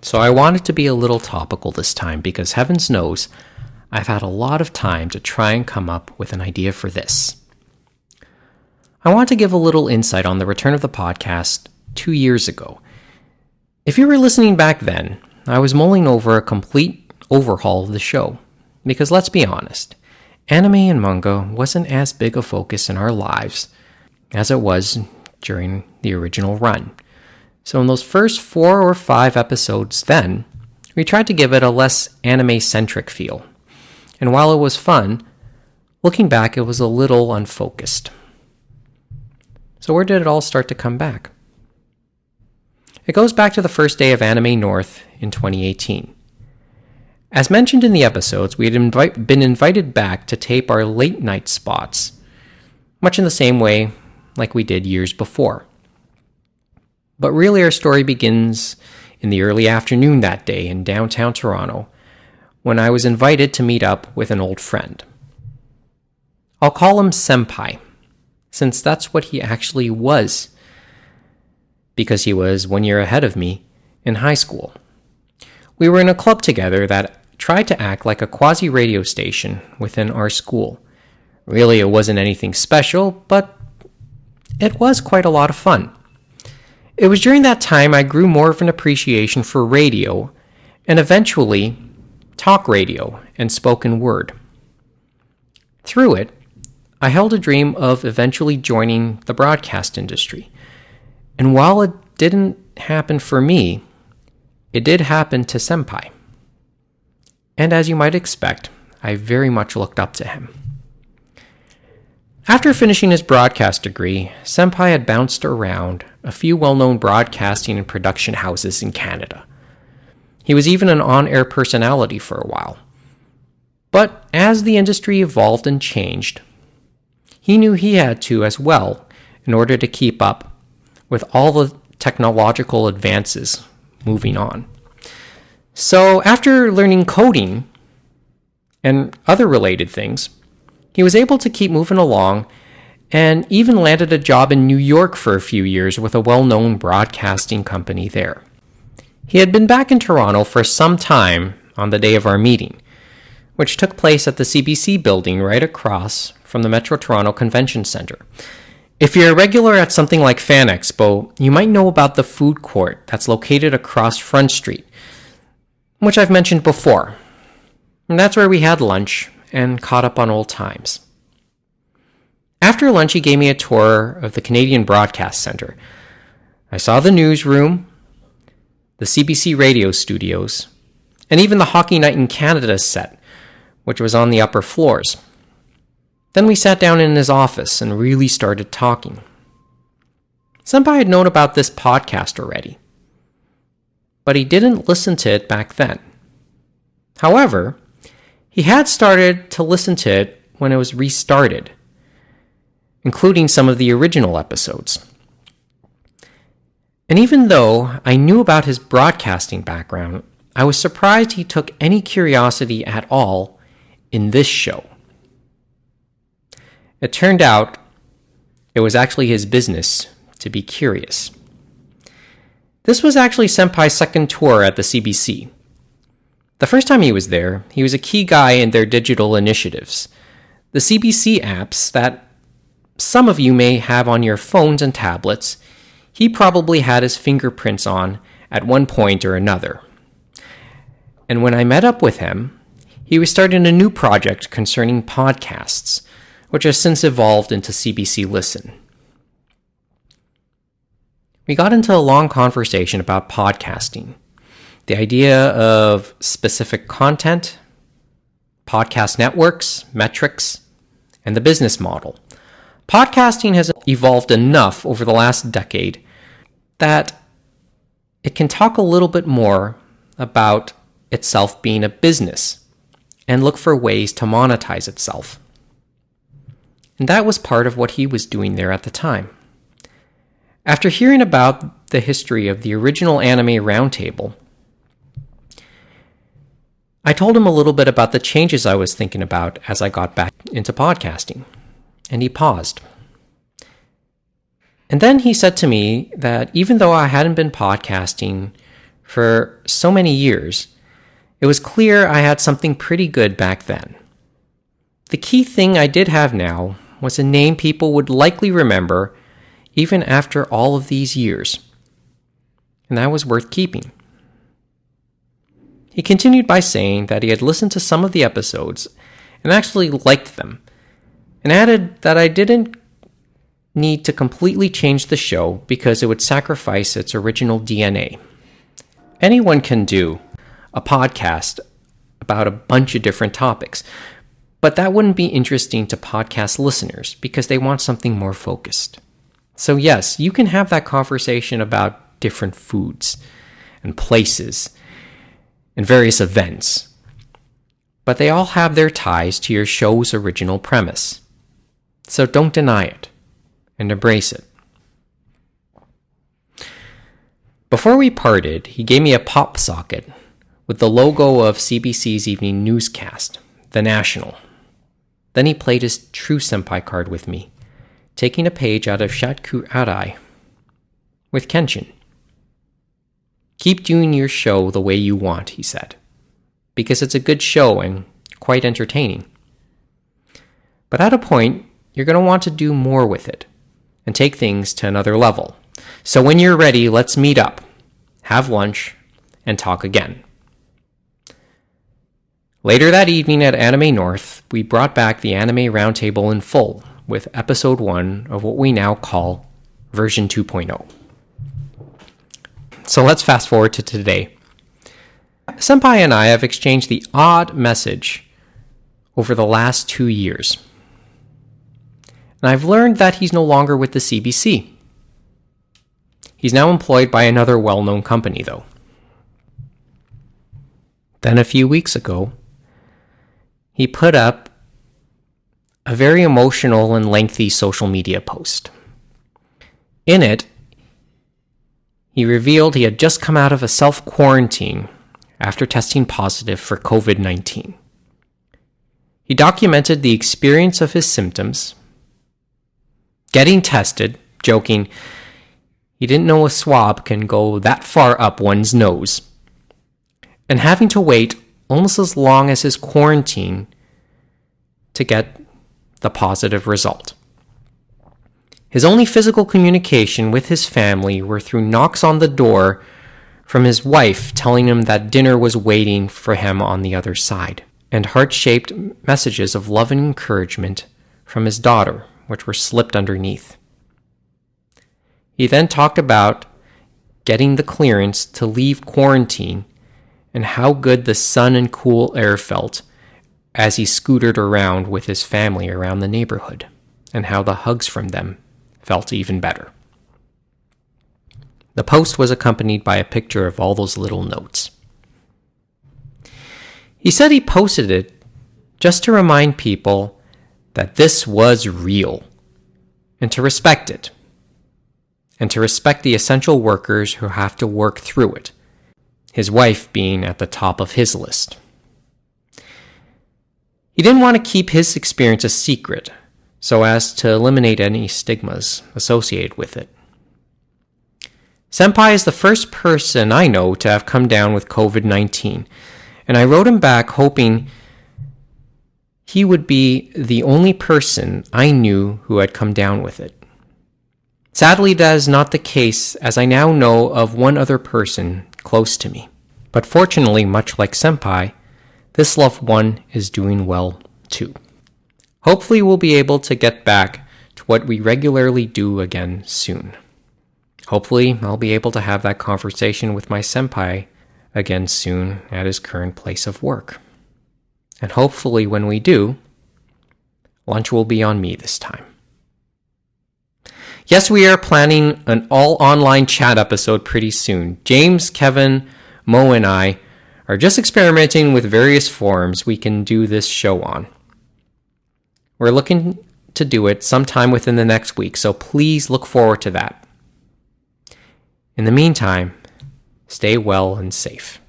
So I wanted to be a little topical this time because heavens knows I've had a lot of time to try and come up with an idea for this. I want to give a little insight on the return of the podcast 2 years ago. If you were listening back then, I was mulling over a complete overhaul of the show. Because let's be honest, anime and manga wasn't as big a focus in our lives as it was during the original run. So in those first 4 or 5 episodes then, we tried to give it a less anime-centric feel. And while it was fun, looking back it was a little unfocused. So where did it all start to come back? It goes back to the first day of Anime North in 2018. As mentioned in the episodes, we had been invited back to tape our late night spots, much in the same way like we did years before. But really our story begins in the early afternoon that day in downtown Toronto, when I was invited to meet up with an old friend. I'll call him Senpai, since that's what he actually was, because he was 1 year ahead of me in high school. We were in a club together that tried to act like a quasi-radio station within our school. Really, it wasn't anything special, but it was quite a lot of fun. It was during that time I grew more of an appreciation for radio, and eventually talk radio and spoken word. Through it, I held a dream of eventually joining the broadcast industry. And while it didn't happen for me, it did happen to Senpai. And as you might expect, I very much looked up to him. After finishing his broadcast degree, Senpai had bounced around a few well-known broadcasting and production houses in Canada. He was even an on-air personality for a while. But as the industry evolved and changed, he knew he had to as well in order to keep up with all the technological advances moving on. So after learning coding and other related things, he was able to keep moving along and even landed a job in New York for a few years with a well-known broadcasting company there. He had been back in Toronto for some time on the day of our meeting, which took place at the CBC building right across from the Metro Toronto Convention Centre. If you're a regular at something like Fan Expo, you might know about the food court that's located across Front Street, which I've mentioned before. And that's where we had lunch and caught up on old times. After lunch, he gave me a tour of the Canadian Broadcast Centre. I saw the newsroom, the CBC radio studios, and even the Hockey Night in Canada set, which was on the upper floors. Then we sat down in his office and really started talking. Senpai had known about this podcast already, but he didn't listen to it back then. However, he had started to listen to it when it was restarted, including some of the original episodes. And even though I knew about his broadcasting background, I was surprised he took any curiosity at all in this show. It turned out it was actually his business to be curious. This was actually Senpai's second tour at the CBC. The first time he was there, he was a key guy in their digital initiatives, the CBC apps that some of you may have on your phones and tablets. He probably had his fingerprints on at one point or another. And when I met up with him, he was starting a new project concerning podcasts, which has since evolved into CBC Listen. We got into a long conversation about podcasting, the idea of specific content, podcast networks, metrics, and the business model. Podcasting has evolved enough over the last decade that it can talk a little bit more about itself being a business and look for ways to monetize itself. And that was part of what he was doing there at the time. After hearing about the history of the original anime Roundtable, I told him a little bit about the changes I was thinking about as I got back into podcasting, and he paused. And then he said to me that even though I hadn't been podcasting for so many years, it was clear I had something pretty good back then. The key thing I did have now was a name people would likely remember even after all of these years, and that was worth keeping. He continued by saying that he had listened to some of the episodes and actually liked them, and added that I didn't need to completely change the show because it would sacrifice its original DNA. Anyone can do a podcast about a bunch of different topics, but that wouldn't be interesting to podcast listeners because they want something more focused. So yes, you can have that conversation about different foods and places and various events, but they all have their ties to your show's original premise. So don't deny it and embrace it. Before we parted, he gave me a pop socket with the logo of CBC's evening newscast, The National. Then he played his true senpai card with me, taking a page out of Shatku Arai with Kenshin. Keep doing your show the way you want, he said, because it's a good show and quite entertaining. But at a point, you're going to want to do more with it and take things to another level. So when you're ready, let's meet up, have lunch, and talk again. Later that evening at Anime North, we brought back the Anime Roundtable in full with episode 1 of what we now call version 2.0. So let's fast forward to today. Senpai and I have exchanged the odd message over the last 2 years. And I've learned that he's no longer with the CBC. He's now employed by another well-known company, though. Then a few weeks ago, he put up a very emotional and lengthy social media post. In it, he revealed he had just come out of a self-quarantine after testing positive for COVID-19. He documented the experience of his symptoms, getting tested, joking, he didn't know a swab can go that far up one's nose, and having to wait almost as long as his quarantine to get the positive result. His only physical communication with his family were through knocks on the door from his wife telling him that dinner was waiting for him on the other side, and heart-shaped messages of love and encouragement from his daughter, which were slipped underneath. He then talked about getting the clearance to leave quarantine and how good the sun and cool air felt as he scootered around with his family around the neighborhood, and how the hugs from them felt even better. The post was accompanied by a picture of all those little notes. He said he posted it just to remind people that this was real, and to respect it, and to respect the essential workers who have to work through it, his wife being at the top of his list. He didn't want to keep his experience a secret, so as to eliminate any stigmas associated with it. Senpai is the first person I know to have come down with COVID-19, and I wrote him back hoping he would be the only person I knew who had come down with it. Sadly, that is not the case, as I now know of one other person close to me. But fortunately, much like Senpai, this loved one is doing well too. Hopefully we'll be able to get back to what we regularly do again soon. Hopefully I'll be able to have that conversation with my senpai again soon at his current place of work. And hopefully when we do, lunch will be on me this time. Yes, we are planning an all-online chat episode pretty soon. James, Kevin, Mo, and I are just experimenting with various forums we can do this show on. We're looking to do it sometime within the next week, so please look forward to that. In the meantime, stay well and safe.